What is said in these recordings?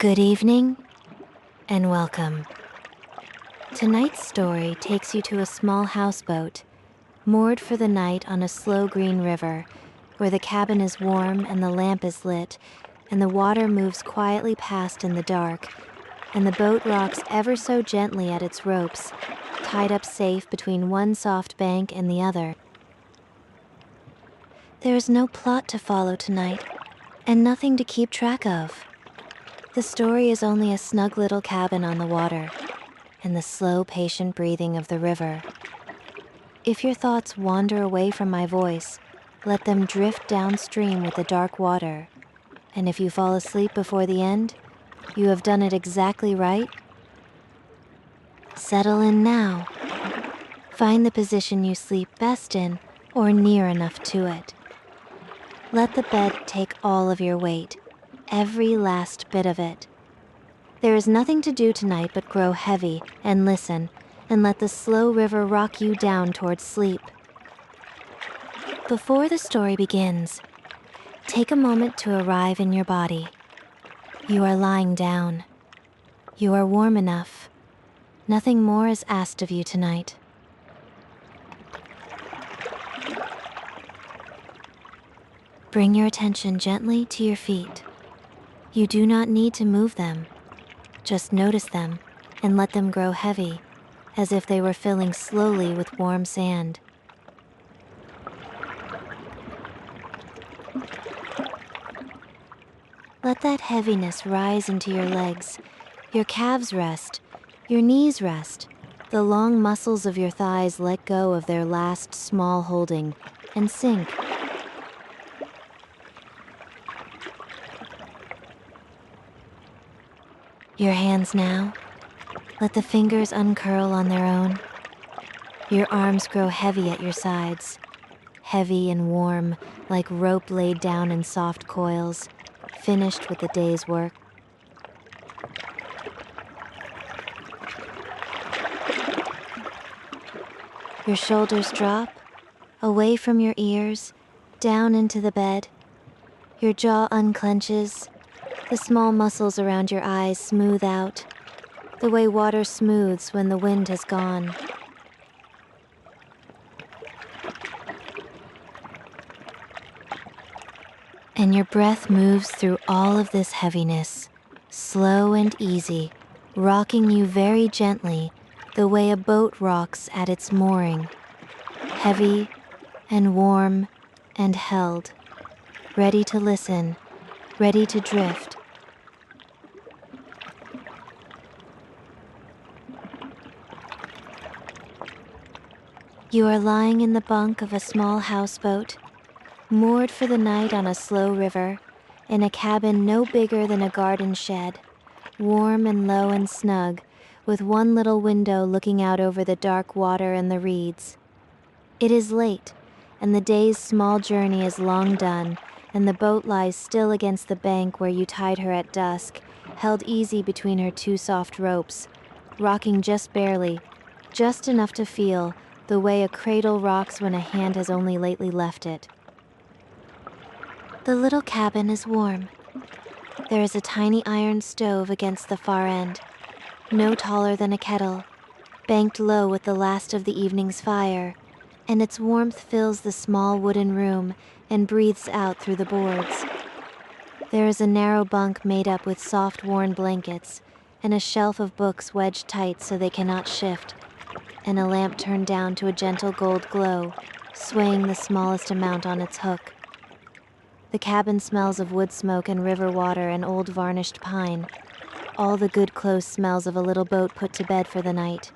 Good evening, and welcome. Tonight's story takes you to a small houseboat, moored for the night on a slow green river, where the cabin is warm and the lamp is lit, and the water moves quietly past in the dark, and the boat rocks ever so gently at its ropes, tied up safe between one soft bank and the other. There is no plot to follow tonight, and nothing to keep track of. The story is only a snug little cabin on the water, and the slow, patient breathing of the river. If your thoughts wander away from my voice, let them drift downstream with the dark water. And if you fall asleep before the end, you have done it exactly right. Settle in now. Find the position you sleep best in, or near enough to it. Let the bed take all of your weight, every last bit of it. There is nothing to do tonight but grow heavy and listen, and let the slow river rock you down towards sleep. Before the story begins, take a moment to arrive in your body. You are lying down. You are warm enough. Nothing more is asked of you tonight. Bring your attention gently to your feet. You do not need to move them. Just notice them and let them grow heavy, as if they were filling slowly with warm sand. Let that heaviness rise into your legs. Your calves rest, your knees rest. The long muscles of your thighs let go of their last small holding and sink. Your hands now, let the fingers uncurl on their own. Your arms grow heavy at your sides, heavy and warm, like rope laid down in soft coils, finished with the day's work. Your shoulders drop, away from your ears, down into the bed. Your jaw unclenches. The small muscles around your eyes smooth out, the way water smooths when the wind has gone. And your breath moves through all of this heaviness, slow and easy, rocking you very gently, the way a boat rocks at its mooring, heavy and warm and held, ready to listen, ready to drift. You are lying in the bunk of a small houseboat, moored for the night on a slow river, in a cabin no bigger than a garden shed, warm and low and snug, with one little window looking out over the dark water and the reeds. It is late, and the day's small journey is long done, and the boat lies still against the bank where you tied her at dusk, held easy between her two soft ropes, rocking just barely, just enough to feel the way a cradle rocks when a hand has only lately left it. The little cabin is warm. There is a tiny iron stove against the far end, no taller than a kettle, banked low with the last of the evening's fire, and its warmth fills the small wooden room and breathes out through the boards. There is a narrow bunk made up with soft worn blankets, and a shelf of books wedged tight so they cannot shift, and a lamp turned down to a gentle gold glow, swaying the smallest amount on its hook. The cabin smells of wood smoke and river water and old varnished pine, all the good close smells of a little boat put to bed for the night.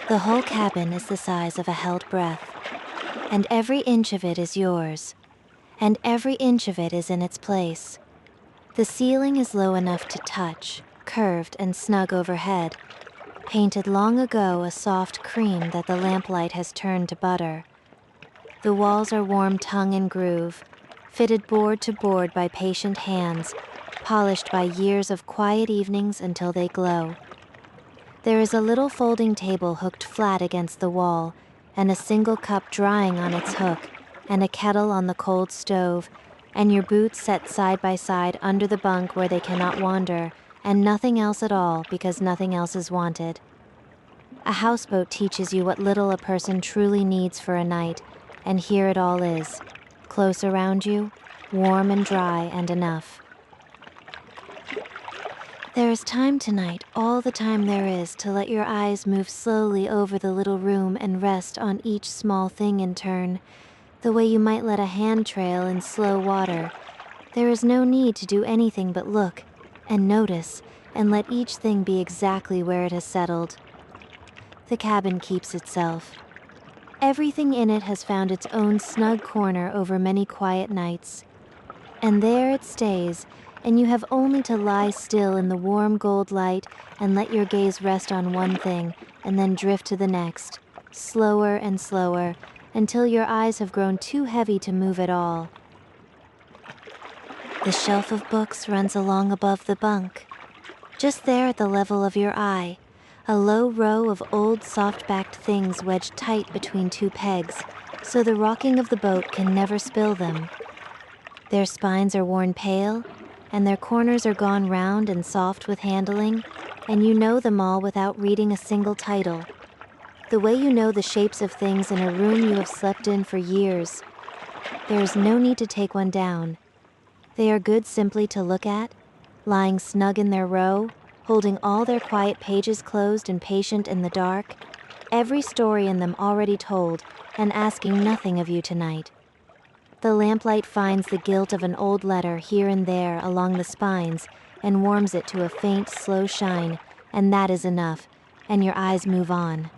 The whole cabin is the size of a held breath, and every inch of it is yours, and every inch of it is in its place. The ceiling is low enough to touch, curved and snug overhead, painted long ago a soft cream that the lamplight has turned to butter. The walls are warm tongue and groove, fitted board to board by patient hands, polished by years of quiet evenings until they glow. There is a little folding table hooked flat against the wall, and a single cup drying on its hook, and a kettle on the cold stove, and your boots set side by side under the bunk where they cannot wander, and nothing else at all because nothing else is wanted. A houseboat teaches you what little a person truly needs for a night, and here it all is, close around you, warm and dry and enough. There is time tonight, all the time there is, to let your eyes move slowly over the little room and rest on each small thing in turn, the way you might let a hand trail in slow water. There is no need to do anything but look and notice and let each thing be exactly where it has settled. The cabin keeps itself. Everything in it has found its own snug corner over many quiet nights. And there it stays, and you have only to lie still in the warm gold light and let your gaze rest on one thing and then drift to the next, slower and slower, until your eyes have grown too heavy to move at all. The shelf of books runs along above the bunk. Just there at the level of your eye, a low row of old soft-backed things wedged tight between two pegs, so the rocking of the boat can never spill them. Their spines are worn pale, and their corners are gone round and soft with handling, and you know them all without reading a single title. The way you know the shapes of things in a room you have slept in for years. There is no need to take one down. They are good simply to look at, lying snug in their row, holding all their quiet pages closed and patient in the dark, every story in them already told, and asking nothing of you tonight. The lamplight finds the gilt of an old letter here and there along the spines and warms it to a faint, slow shine, and that is enough, and your eyes move on.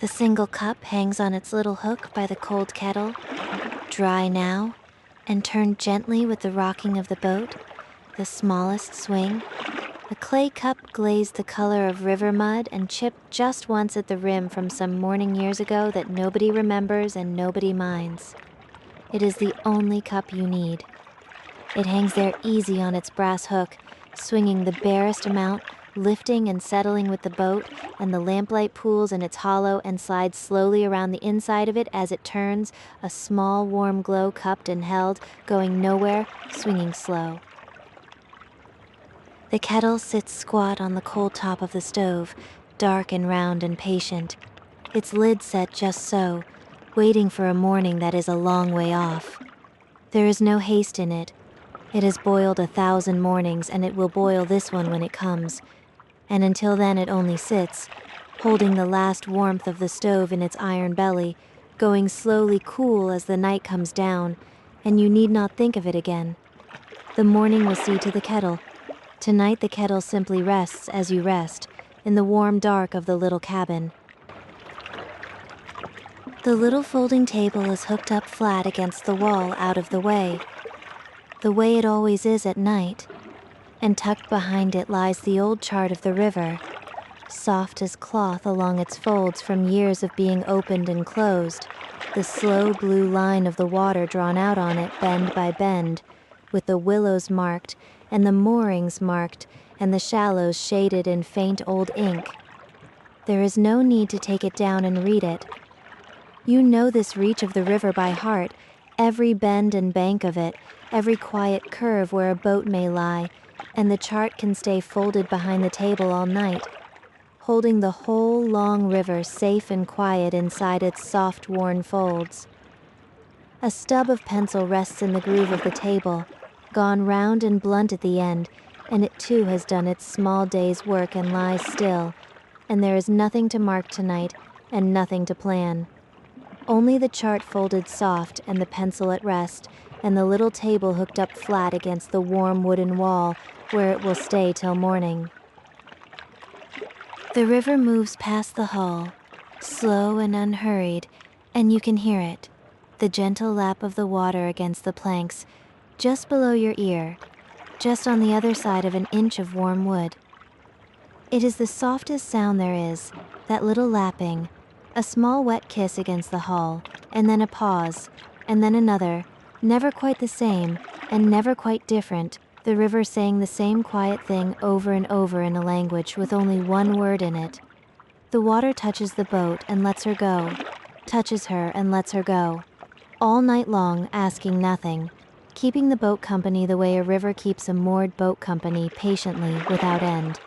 The single cup hangs on its little hook by the cold kettle, dry now, and turned gently with the rocking of the boat, the smallest swing. A clay cup glazed the color of river mud and chipped just once at the rim from some morning years ago that nobody remembers and nobody minds. It is the only cup you need. It hangs there easy on its brass hook, swinging the barest amount, lifting and settling with the boat, and the lamplight pools in its hollow and slides slowly around the inside of it as it turns, a small warm glow cupped and held, going nowhere, swinging slow. The kettle sits squat on the cold top of the stove, dark and round and patient, its lid set just so, waiting for a morning that is a long way off. There is no haste in it. It has boiled 1,000 mornings, and it will boil this one when it comes. And until then it only sits, holding the last warmth of the stove in its iron belly, going slowly cool as the night comes down, and you need not think of it again. The morning will see to the kettle. Tonight the kettle simply rests as you rest, in the warm dark of the little cabin. The little folding table is hooked up flat against the wall out of the way it always is at night, and tucked behind it lies the old chart of the river, soft as cloth along its folds from years of being opened and closed, the slow blue line of the water drawn out on it bend by bend, with the willows marked, and the moorings marked, and the shallows shaded in faint old ink. There is no need to take it down and read it. You know this reach of the river by heart, every bend and bank of it, every quiet curve where a boat may lie, and the chart can stay folded behind the table all night, holding the whole long river safe and quiet inside its soft, worn folds. A stub of pencil rests in the groove of the table, gone round and blunt at the end, and it too has done its small day's work and lies still, and there is nothing to mark tonight and nothing to plan. Only the chart folded soft and the pencil at rest, and the little table hooked up flat against the warm wooden wall where it will stay till morning. The river moves past the hull, slow and unhurried, and you can hear it, the gentle lap of the water against the planks, just below your ear, just on the other side of an inch of warm wood. It is the softest sound there is, that little lapping, a small wet kiss against the hull, and then a pause, and then another, never quite the same, and never quite different, the river saying the same quiet thing over and over in a language with only one word in it. The water touches the boat and lets her go, touches her and lets her go. all night long asking nothing, keeping the boat company the way a river keeps a moored boat company patiently without end.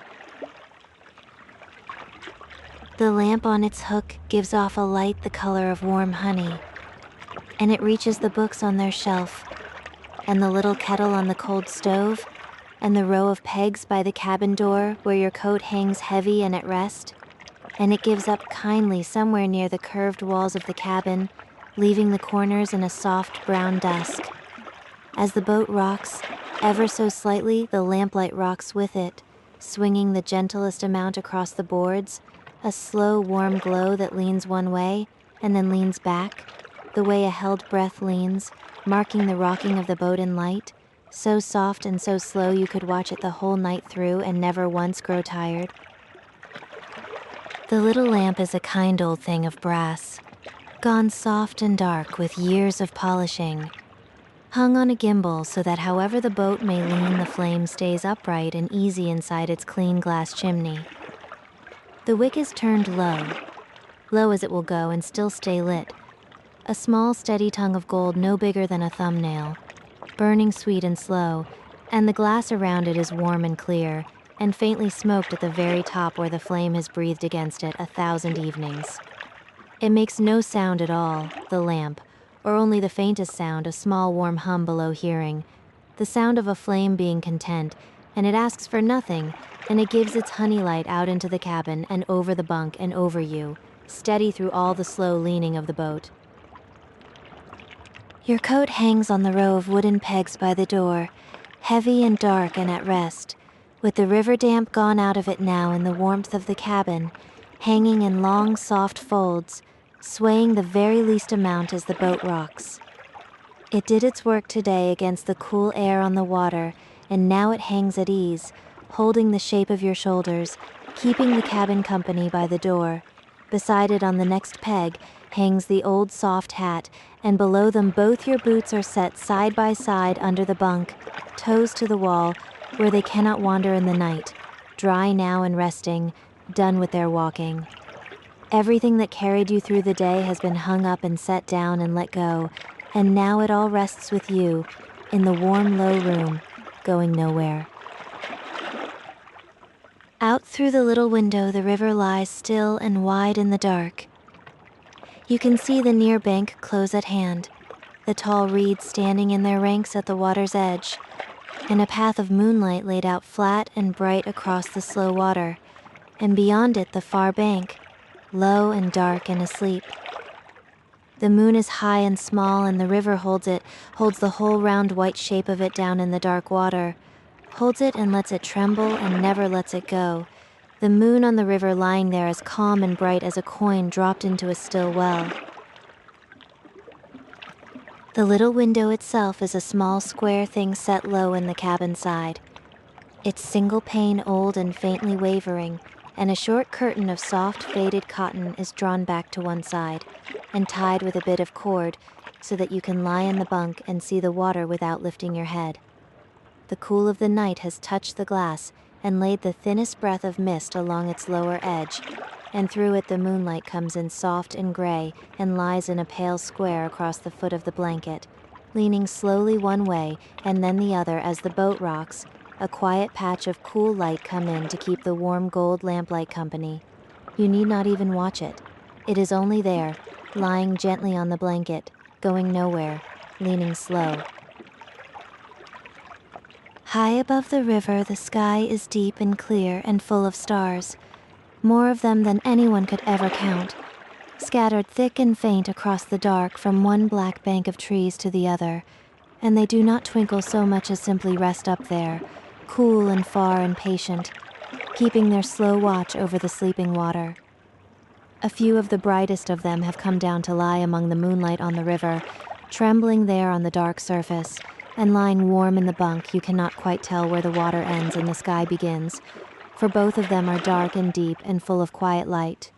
The lamp on its hook gives off a light the color of warm honey, and it reaches the books on their shelf, and the little kettle on the cold stove, and the row of pegs by the cabin door where your coat hangs heavy and at rest, and it gives up kindly somewhere near the curved walls of the cabin, leaving the corners in a soft brown dusk. As the boat rocks, ever so slightly the lamplight rocks with it, swinging the gentlest amount across the boards, a slow warm glow that leans one way and then leans back, the way a held breath leans, marking the rocking of the boat in light, so soft and so slow you could watch it the whole night through and never once grow tired. The little lamp is a kind old thing of brass, gone soft and dark with years of polishing, hung on a gimbal so that however the boat may lean, the flame stays upright and easy inside its clean glass chimney. The wick is turned low, low as it will go and still stay lit, a small steady tongue of gold no bigger than a thumbnail, burning sweet and slow, and the glass around it is warm and clear, and faintly smoked at the very top where the flame has breathed against it 1,000 evenings. It makes no sound at all, the lamp, or only the faintest sound, a small warm hum below hearing, the sound of a flame being content, and it asks for nothing, and it gives its honey light out into the cabin and over the bunk and over you, steady through all the slow leaning of the boat. Your coat hangs on the row of wooden pegs by the door, heavy and dark and at rest, with the river damp gone out of it now in the warmth of the cabin, hanging in long soft folds, swaying the very least amount as the boat rocks. It did its work today against the cool air on the water, and now it hangs at ease, holding the shape of your shoulders, keeping the cabin company by the door. Beside it on the next peg hangs the old soft hat, and below them both your boots are set side by side under the bunk, toes to the wall, where they cannot wander in the night, dry now and resting, done with their walking. Everything that carried you through the day has been hung up and set down and let go, and now it all rests with you in the warm, low room, going nowhere. Out through the little window the river lies still and wide in the dark. You can see the near bank close at hand, the tall reeds standing in their ranks at the water's edge, and a path of moonlight laid out flat and bright across the slow water, and beyond it the far bank, low and dark and asleep. The moon is high and small, and the river holds the whole round white shape of it down in the dark water, holds it and lets it tremble and never lets it go, the moon on the river lying there as calm and bright as a coin dropped into a still well. The little window itself is a small square thing set low in the cabin side, its single pane old and faintly wavering, and a short curtain of soft faded cotton is drawn back to one side and tied with a bit of cord so that you can lie in the bunk and see the water without lifting your head. The cool of the night has touched the glass and laid the thinnest breath of mist along its lower edge, and through it the moonlight comes in soft and gray and lies in a pale square across the foot of the blanket, leaning slowly one way and then the other as the boat rocks, a quiet patch of cool light come in to keep the warm gold lamplight company. You need not even watch it. It is only there, lying gently on the blanket, going nowhere, leaning slow. High above the river, the sky is deep and clear and full of stars, more of them than anyone could ever count, scattered thick and faint across the dark from one black bank of trees to the other, and they do not twinkle so much as simply rest up there, cool and far and patient, keeping their slow watch over the sleeping water. A few of the brightest of them have come down to lie among the moonlight on the river, trembling there on the dark surface, and lying warm in the bunk. You cannot quite tell where the water ends and the sky begins, for both of them are dark and deep and full of quiet light.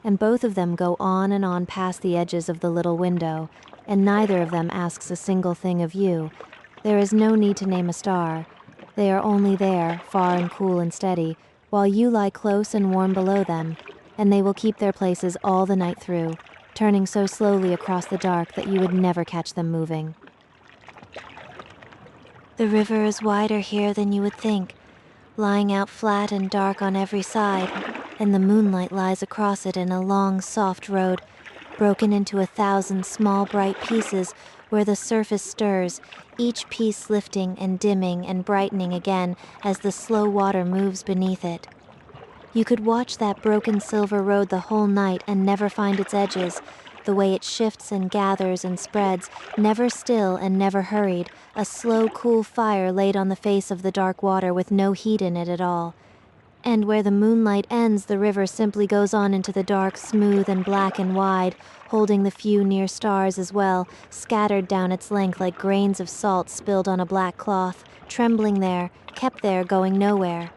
And both of them go on and on past the edges of the little window, and neither of them asks a single thing of you. There is no need to name a star. They are only there, far and cool and steady, while you lie close and warm below them, and they will keep their places all the night through, turning so slowly across the dark that you would never catch them moving. The river is wider here than you would think, lying out flat and dark on every side, and the moonlight lies across it in a long, soft road, broken into 1,000 small, bright pieces where the surface stirs, each piece lifting and dimming and brightening again as the slow water moves beneath it. You could watch that broken silver road the whole night and never find its edges, the way it shifts and gathers and spreads, never still and never hurried, a slow, cool fire laid on the face of the dark water with no heat in it at all. And where the moonlight ends, the river simply goes on into the dark, smooth and black and wide, holding the few near stars as well, scattered down its length like grains of salt spilled on a black cloth, trembling there, kept there, going nowhere.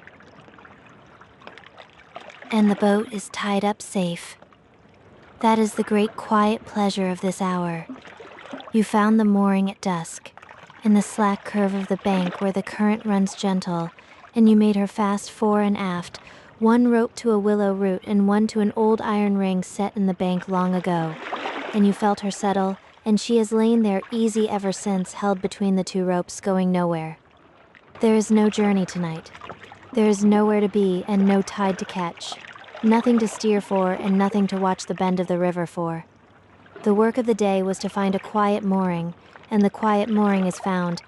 And the boat is tied up safe. That is the great quiet pleasure of this hour. You found the mooring at dusk, in the slack curve of the bank where the current runs gentle, and you made her fast fore and aft, one rope to a willow root and one to an old iron ring set in the bank long ago. And you felt her settle, and she has lain there easy ever since, held between the two ropes, going nowhere. There is no journey tonight. There is nowhere to be and no tide to catch, nothing to steer for and nothing to watch the bend of the river for. The work of the day was to find a quiet mooring, and the quiet mooring is found.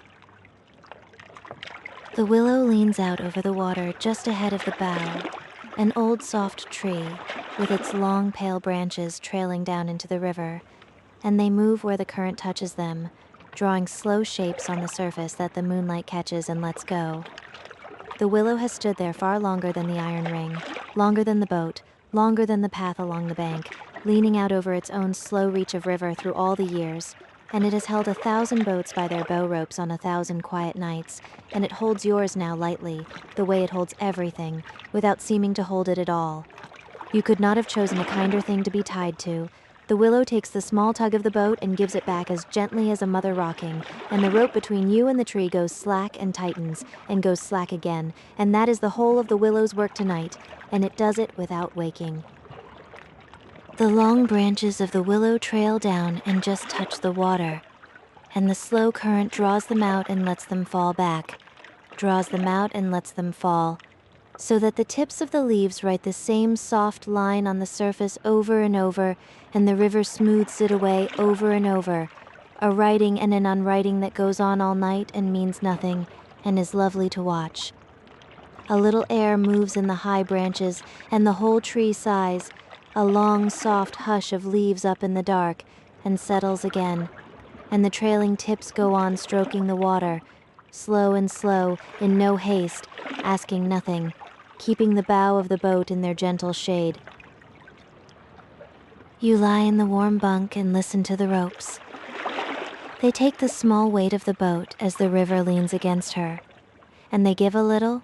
The willow leans out over the water just ahead of the bow, an old soft tree with its long pale branches trailing down into the river, and they move where the current touches them, drawing slow shapes on the surface that the moonlight catches and lets go. The willow has stood there far longer than the iron ring, longer than the boat, longer than the path along the bank, leaning out over its own slow reach of river through all the years, and it has held 1,000 boats by their bow ropes on 1,000 quiet nights, and it holds yours now lightly, the way it holds everything, without seeming to hold it at all. You could not have chosen a kinder thing to be tied to. The willow takes the small tug of the boat and gives it back as gently as a mother rocking, and the rope between you and the tree goes slack and tightens, and goes slack again, and that is the whole of the willow's work tonight, and it does it without waking. The long branches of the willow trail down and just touch the water, and the slow current draws them out and lets them fall back, draws them out and lets them fall, so that the tips of the leaves write the same soft line on the surface over and over, and the river smooths it away over and over, a writing and an unwriting that goes on all night and means nothing, and is lovely to watch. A little air moves in the high branches, and the whole tree sighs, a long, soft hush of leaves up in the dark, and settles again, and the trailing tips go on stroking the water, slow and slow, in no haste, asking nothing, keeping the bow of the boat in their gentle shade. You lie in the warm bunk and listen to the ropes. They take the small weight of the boat as the river leans against her, and they give a little,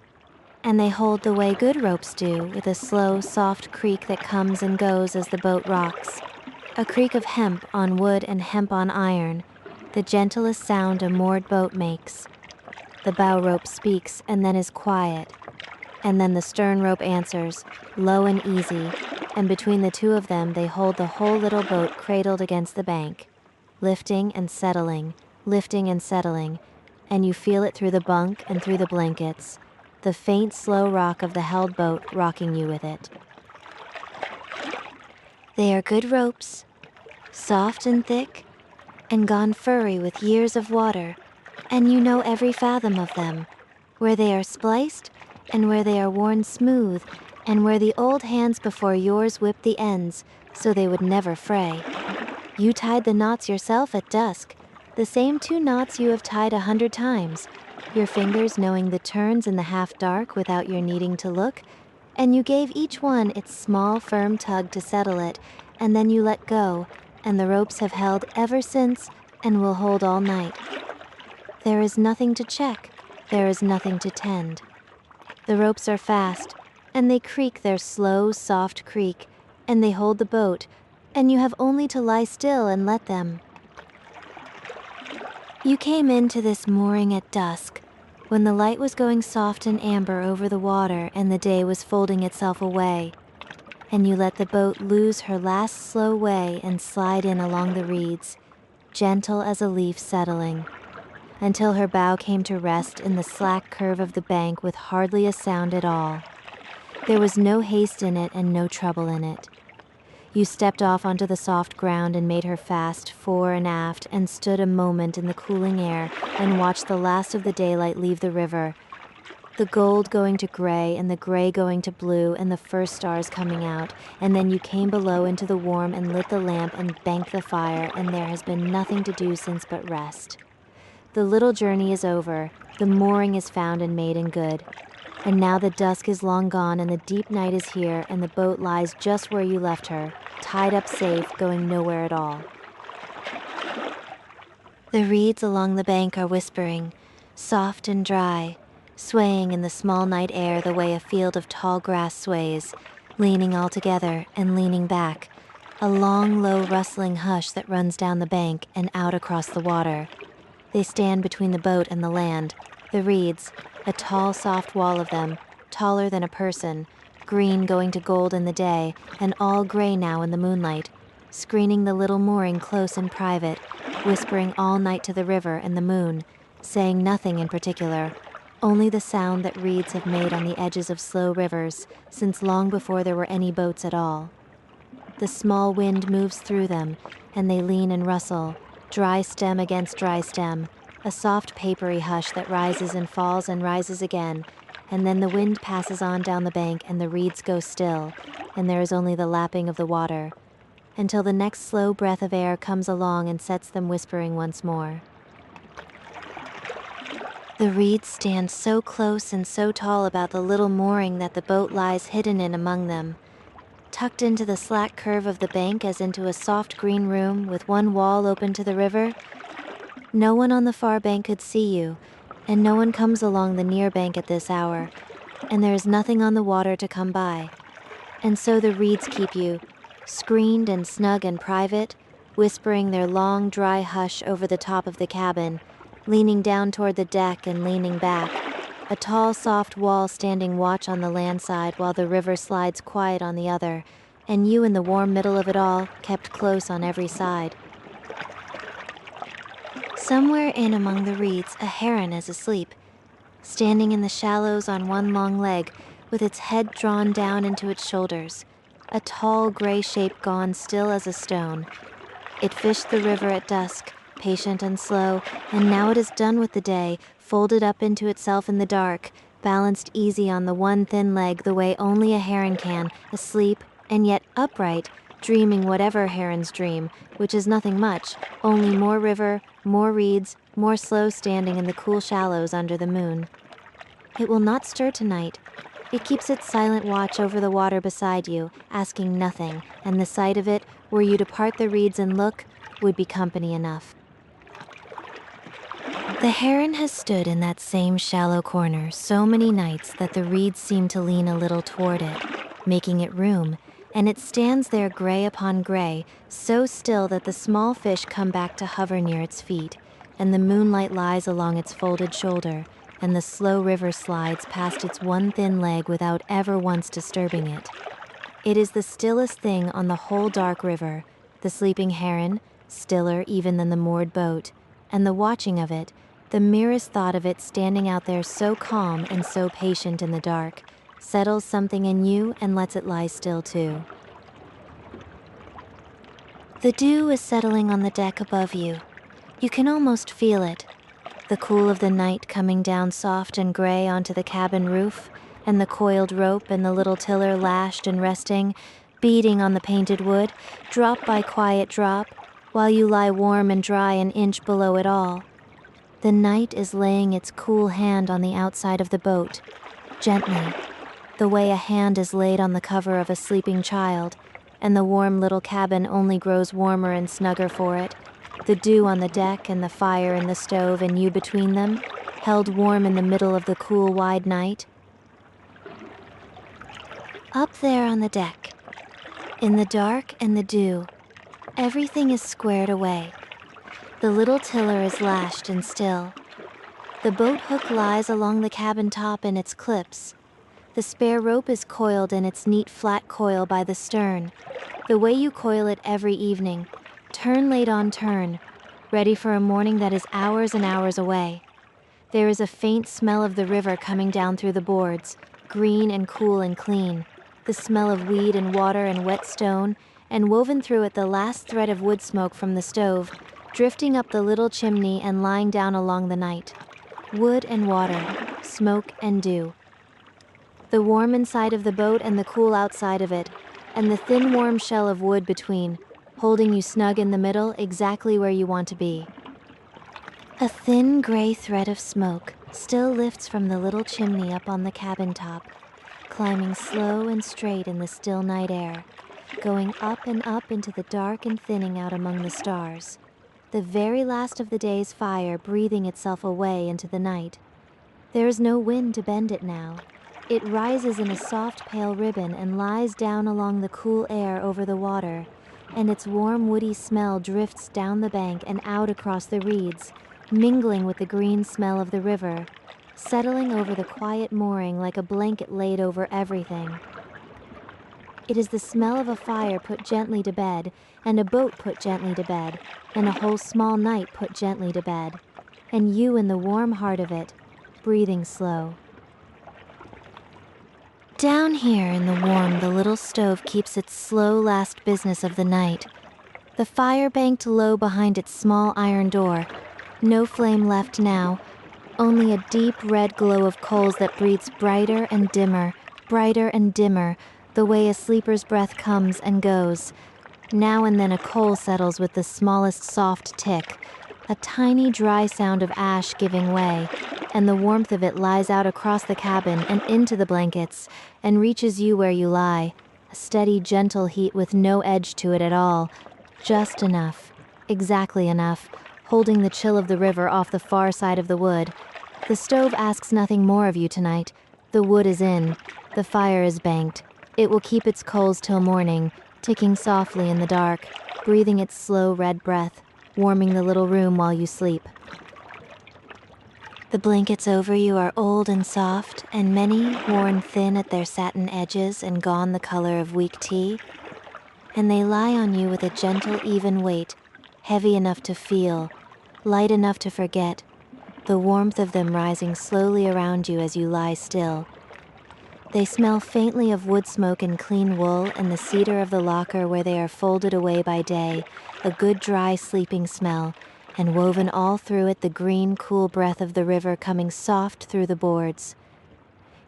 and they hold the way good ropes do, with a slow, soft creak that comes and goes as the boat rocks, a creak of hemp on wood and hemp on iron, the gentlest sound a moored boat makes. The bow rope speaks and then is quiet, and then the stern rope answers, low and easy, and between the two of them they hold the whole little boat cradled against the bank, lifting and settling, and you feel it through the bunk and through the blankets, the faint, slow rock of the held boat rocking you with it. They are good ropes, soft and thick, and gone furry with years of water, and you know every fathom of them, where they are spliced, and where they are worn smooth, and where the old hands before yours whipped the ends, so they would never fray. You tied the knots yourself at dusk, the same 2 knots you have tied 100 times, your fingers knowing the turns in the half-dark without your needing to look, and you gave each one its small, firm tug to settle it, and then you let go, and the ropes have held ever since, and will hold all night. There is nothing to check, there is nothing to tend. The ropes are fast, and they creak their slow, soft creak, and they hold the boat, and you have only to lie still and let them. You came into this mooring at dusk, when the light was going soft and amber over the water and the day was folding itself away. and you let the boat lose her last slow way and slide in along the reeds, gentle as a leaf settling, until her bow came to rest in the slack curve of the bank with hardly a sound at all. There was no haste in it and no trouble in it. You stepped off onto the soft ground and made her fast fore and aft and stood a moment in the cooling air and watched the last of the daylight leave the river, the gold going to gray and the gray going to blue and the first stars coming out, and then you came below into the warm and lit the lamp and banked the fire, and there has been nothing to do since but rest. The little journey is over, the mooring is found and made and good, and now the dusk is long gone and the deep night is here and the boat lies just where you left her, tied up safe, going nowhere at all. The reeds along the bank are whispering, soft and dry, swaying in the small night air the way a field of tall grass sways, leaning all together and leaning back, a long, low, rustling hush that runs down the bank and out across the water. They stand between the boat and the land, the reeds, a tall, soft wall of them, taller than a person, green going to gold in the day, and all gray now in the moonlight, screening the little mooring close and private, whispering all night to the river and the moon, saying nothing in particular, only the sound that reeds have made on the edges of slow rivers since long before there were any boats at all. The small wind moves through them, and they lean and rustle, dry stem against dry stem, a soft papery hush that rises and falls and rises again, and then the wind passes on down the bank and the reeds go still, and there is only the lapping of the water, until the next slow breath of air comes along and sets them whispering once more. The reeds stand so close and so tall about the little mooring that the boat lies hidden in among them, tucked into the slack curve of the bank as into a soft green room with one wall open to the river. No one on the far bank could see you, and no one comes along the near bank at this hour, and there is nothing on the water to come by. And so the reeds keep you, screened and snug and private, whispering their long, dry hush over the top of the cabin, leaning down toward the deck and leaning back, a tall, soft wall standing watch on the land side while the river slides quiet on the other, and you in the warm middle of it all, kept close on every side. Somewhere in among the reeds, a heron is asleep, standing in the shallows on one long leg, with its head drawn down into its shoulders, a tall gray shape gone still as a stone. It fished the river at dusk, patient and slow, and now it is done with the day, folded up into itself in the dark, balanced easy on the one thin leg the way only a heron can, asleep and yet upright, dreaming whatever herons dream, which is nothing much, only more river, more reeds, more slow standing in the cool shallows under the moon. It will not stir tonight. It keeps its silent watch over the water beside you, asking nothing, and the sight of it, were you to part the reeds and look, would be company enough. The heron has stood in that same shallow corner so many nights that the reeds seem to lean a little toward it, making it room, and it stands there gray upon gray, so still that the small fish come back to hover near its feet, and the moonlight lies along its folded shoulder, and the slow river slides past its one thin leg without ever once disturbing it. It is the stillest thing on the whole dark river, the sleeping heron, stiller even than the moored boat, and the watching of it, the merest thought of it standing out there so calm and so patient in the dark, settles something in you and lets it lie still too. The dew is settling on the deck above you. You can almost feel it. The cool of the night coming down soft and gray onto the cabin roof, and the coiled rope and the little tiller lashed and resting, beating on the painted wood, drop by quiet drop, while you lie warm and dry an inch below it all. The night is laying its cool hand on the outside of the boat, gently, the way a hand is laid on the cover of a sleeping child, and the warm little cabin only grows warmer and snugger for it, the dew on the deck and the fire in the stove and you between them, held warm in the middle of the cool, wide night. Up there on the deck, in the dark and the dew, everything is squared away. The little tiller is lashed and still. The boat hook lies along the cabin top in its clips. The spare rope is coiled in its neat flat coil by the stern, the way you coil it every evening, turn late on turn, ready for a morning that is hours and hours away. There is a faint smell of the river coming down through the boards, green and cool and clean, the smell of weed and water and wet stone, and woven through it the last thread of wood smoke from the stove, drifting up the little chimney and lying down along the night. Wood and water, smoke and dew. The warm inside of the boat and the cool outside of it, and the thin warm shell of wood between, holding you snug in the middle exactly where you want to be. A thin gray thread of smoke still lifts from the little chimney up on the cabin top, climbing slow and straight in the still night air, going up and up into the dark and thinning out among the stars, the very last of the day's fire breathing itself away into the night. There is no wind to bend it now. It rises in a soft pale ribbon and lies down along the cool air over the water, and its warm woody smell drifts down the bank and out across the reeds, mingling with the green smell of the river, settling over the quiet mooring like a blanket laid over everything. It is the smell of a fire put gently to bed, and a boat put gently to bed, and a whole small night put gently to bed, and you in the warm heart of it, breathing slow. Down here in the warm, the little stove keeps its slow last business of the night. The fire banked low behind its small iron door. No flame left now, only a deep red glow of coals that breathes brighter and dimmer, the way a sleeper's breath comes and goes. Now and then a coal settles with the smallest soft tick, a tiny dry sound of ash giving way, and the warmth of it lies out across the cabin and into the blankets and reaches you where you lie, a steady, gentle heat with no edge to it at all, just enough, exactly enough, holding the chill of the river off the far side of the wood. The stove asks nothing more of you tonight. The wood is in, the fire is banked. It will keep its coals till morning, ticking softly in the dark, breathing its slow red breath, warming the little room while you sleep. The blankets over you are old and soft, and many worn thin at their satin edges and gone the color of weak tea, and they lie on you with a gentle, even weight, heavy enough to feel, light enough to forget, the warmth of them rising slowly around you as you lie still. They smell faintly of wood smoke and clean wool and the cedar of the locker where they are folded away by day, a good dry sleeping smell, and woven all through it the green, cool breath of the river coming soft through the boards.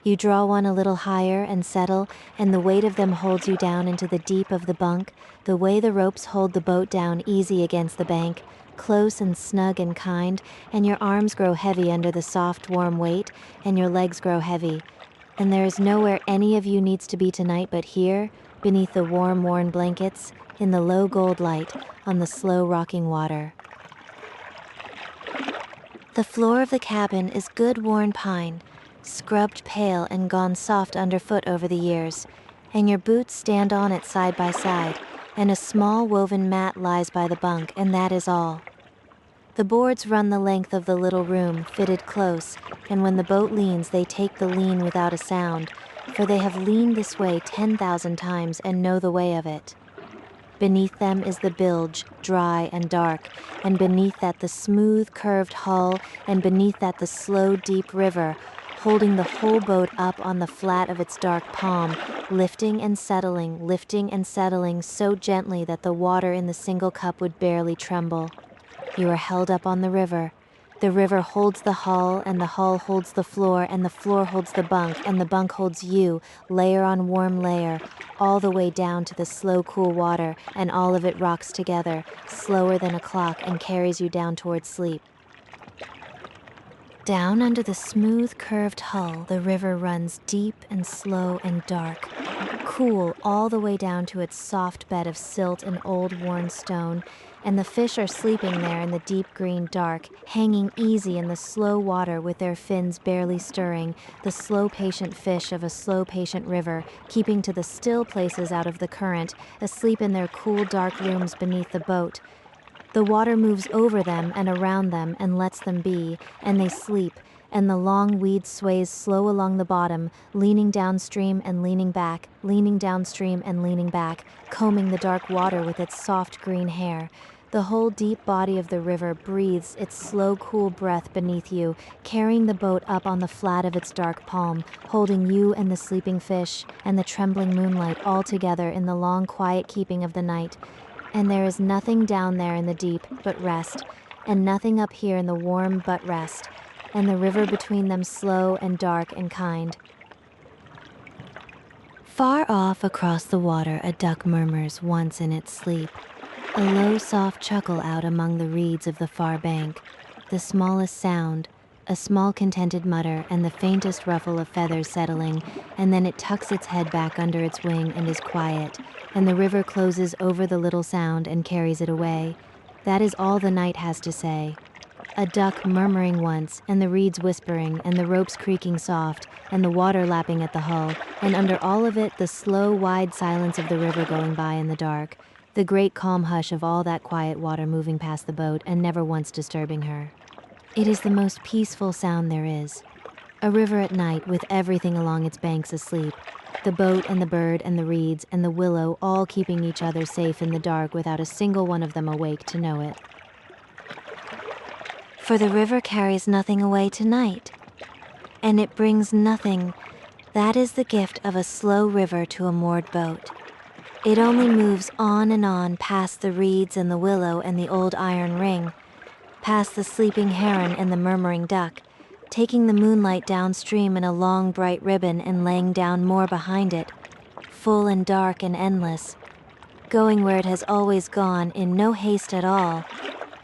You draw one a little higher and settle, and the weight of them holds you down into the deep of the bunk, the way the ropes hold the boat down easy against the bank, close and snug and kind, and your arms grow heavy under the soft, warm weight, and your legs grow heavy. And there is nowhere any of you needs to be tonight but here, beneath the warm, worn blankets, in the low gold light, on the slow rocking water. The floor of the cabin is good worn pine, scrubbed pale and gone soft underfoot over the years, and your boots stand on it side by side, and a small woven mat lies by the bunk, and that is all. The boards run the length of the little room, fitted close, and when the boat leans, they take the lean without a sound, for they have leaned this way 10,000 times and know the way of it. Beneath them is the bilge, dry and dark, and beneath that the smooth, curved hull, and beneath that the slow, deep river, holding the whole boat up on the flat of its dark palm, lifting and settling so gently that the water in the single cup would barely tremble. You are held up on the river. The river holds the hull, and the hull holds the floor, and the floor holds the bunk, and the bunk holds you, layer on warm layer, all the way down to the slow, cool water, and all of it rocks together, slower than a clock, and carries you down towards sleep. Down under the smooth, curved hull, the river runs deep and slow and dark, cool all the way down to its soft bed of silt and old worn stone, and the fish are sleeping there in the deep green dark, hanging easy in the slow water with their fins barely stirring, the slow patient fish of a slow patient river, keeping to the still places out of the current, asleep in their cool dark rooms beneath the boat. The water moves over them and around them and lets them be, and they sleep, and the long weed sways slow along the bottom, leaning downstream and leaning back, leaning downstream and leaning back, combing the dark water with its soft green hair. The whole deep body of the river breathes its slow, cool breath beneath you, carrying the boat up on the flat of its dark palm, holding you and the sleeping fish and the trembling moonlight all together in the long, quiet keeping of the night. And there is nothing down there in the deep but rest, and nothing up here in the warm but rest, and the river between them slow and dark and kind. Far off across the water a duck murmurs once in its sleep, a low soft chuckle out among the reeds of the far bank, the smallest sound, a small contented mutter and the faintest ruffle of feathers settling, and then it tucks its head back under its wing and is quiet, and the river closes over the little sound and carries it away. That is all the night has to say. A duck murmuring once, and the reeds whispering, and the ropes creaking soft, and the water lapping at the hull, and under all of it the slow, wide silence of the river going by in the dark, the great calm hush of all that quiet water moving past the boat and never once disturbing her. It is the most peaceful sound there is. A river at night with everything along its banks asleep, the boat and the bird and the reeds and the willow all keeping each other safe in the dark without a single one of them awake to know it. For the river carries nothing away tonight, and it brings nothing. That is the gift of a slow river to a moored boat. It only moves on and on past the reeds and the willow and the old iron ring, past the sleeping heron and the murmuring duck, taking the moonlight downstream in a long bright ribbon and laying down more behind it, full and dark and endless, going where it has always gone in no haste at all,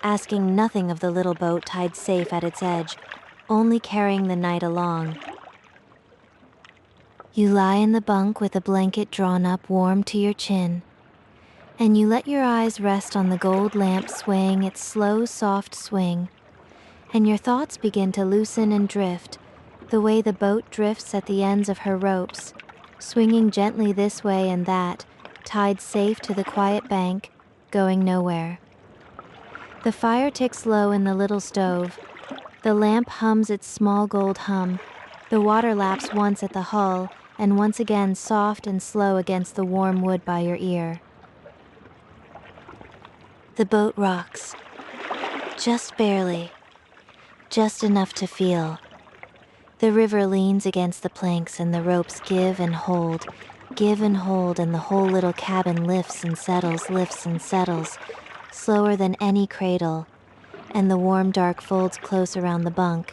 asking nothing of the little boat tied safe at its edge, only carrying the night along. You lie in the bunk with a blanket drawn up warm to your chin, and you let your eyes rest on the gold lamp swaying its slow, soft swing, and your thoughts begin to loosen and drift, the way the boat drifts at the ends of her ropes, swinging gently this way and that, tied safe to the quiet bank, going nowhere. The fire ticks low in the little stove. The lamp hums its small gold hum. The water laps once at the hull, and once again soft and slow against the warm wood by your ear. The boat rocks. Just barely. Just enough to feel. The river leans against the planks and the ropes give and hold, and the whole little cabin lifts and settles, slower than any cradle, and the warm dark folds close around the bunk,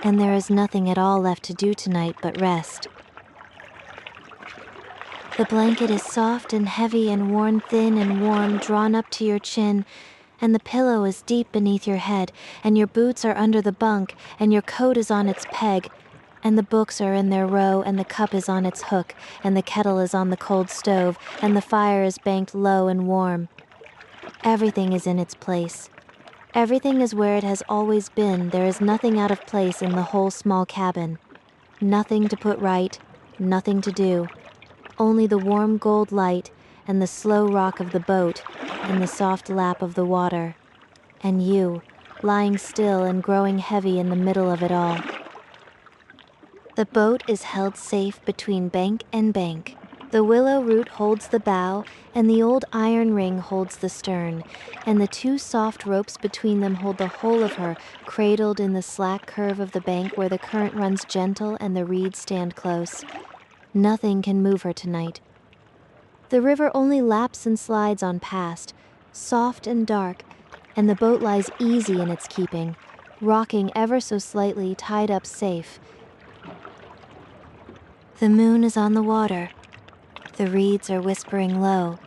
and there is nothing at all left to do tonight but rest. The blanket is soft and heavy and worn thin and warm, drawn up to your chin, and the pillow is deep beneath your head, and your boots are under the bunk, and your coat is on its peg, and the books are in their row, and the cup is on its hook, and the kettle is on the cold stove, and the fire is banked low and warm. Everything is in its place. Everything is where it has always been. There is nothing out of place in the whole small cabin. Nothing to put right, nothing to do. Only the warm gold light and the slow rock of the boat and the soft lap of the water. And you, lying still and growing heavy in the middle of it all. The boat is held safe between bank and bank. The willow root holds the bow, and the old iron ring holds the stern, and the two soft ropes between them hold the whole of her, cradled in the slack curve of the bank where the current runs gentle and the reeds stand close. Nothing can move her tonight. The river only laps and slides on past, soft and dark, and the boat lies easy in its keeping, rocking ever so slightly, tied up safe. The moon is on the water. The reeds are whispering low.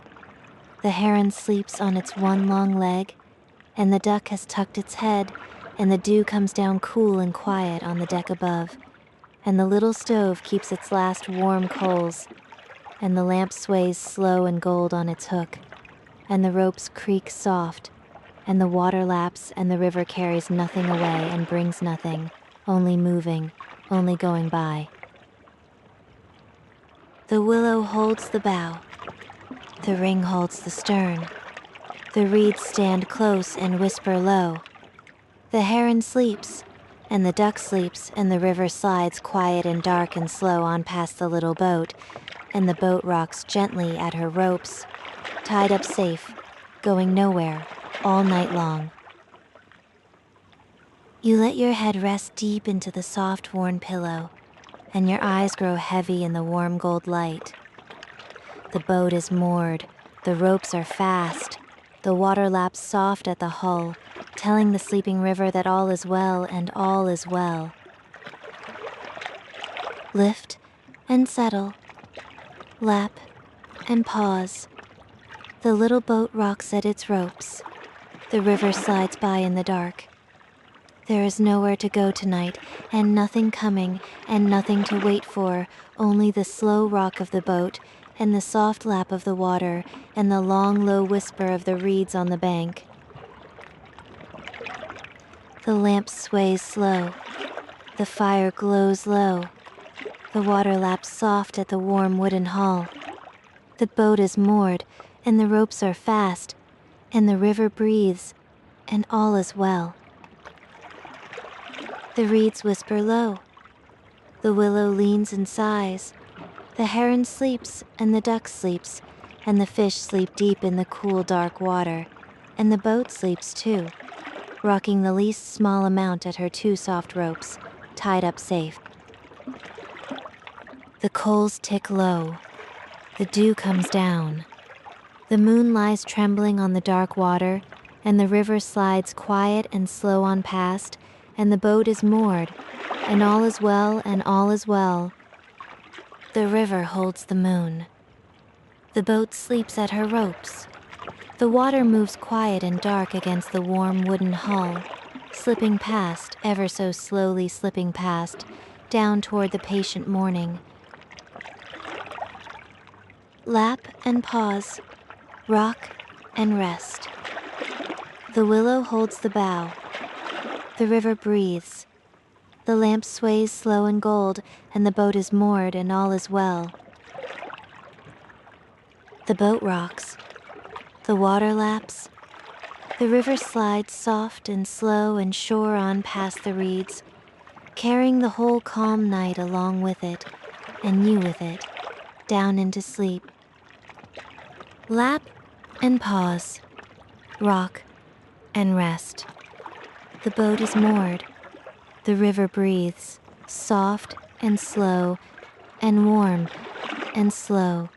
The heron sleeps on its one long leg, and the duck has tucked its head, and the dew comes down cool and quiet on the deck above, and the little stove keeps its last warm coals, and the lamp sways slow and gold on its hook, and the ropes creak soft, and the water laps and the river carries nothing away and brings nothing, only moving, only going by. The willow holds the bow. The ring holds the stern. The reeds stand close and whisper low. The heron sleeps, and the duck sleeps, and the river slides quiet and dark and slow on past the little boat, and the boat rocks gently at her ropes, tied up safe, going nowhere, all night long. You let your head rest deep into the soft, worn pillow, and your eyes grow heavy in the warm gold light. The boat is moored, the ropes are fast, the water laps soft at the hull, telling the sleeping river that all is well and all is well. Lift and settle, lap and pause. The little boat rocks at its ropes. The river slides by in the dark. There is nowhere to go tonight, and nothing coming, and nothing to wait for, only the slow rock of the boat, and the soft lap of the water, and the long, low whisper of the reeds on the bank. The lamp sways slow. The fire glows low. The water laps soft at the warm wooden hull. The boat is moored, and the ropes are fast, and the river breathes, and all is well. The reeds whisper low. The willow leans and sighs. The heron sleeps, and the duck sleeps, and the fish sleep deep in the cool, dark water, and the boat sleeps too, rocking the least small amount at her two soft ropes, tied up safe. The coals tick low. The dew comes down. The moon lies trembling on the dark water, and the river slides quiet and slow on past, and the boat is moored, and all is well and all is well. The river holds the moon. The boat sleeps at her ropes. The water moves quiet and dark against the warm wooden hull, slipping past, ever so slowly slipping past, down toward the patient morning. Lap and pause, rock and rest. The willow holds the bow. The river breathes. The lamp sways slow and gold, and the boat is moored and all is well. The boat rocks. The water laps. The river slides soft and slow and shore on past the reeds, carrying the whole calm night along with it, and you with it, down into sleep. Lap and pause, rock and rest. The boat is moored. The river breathes, soft and slow, and warm and slow.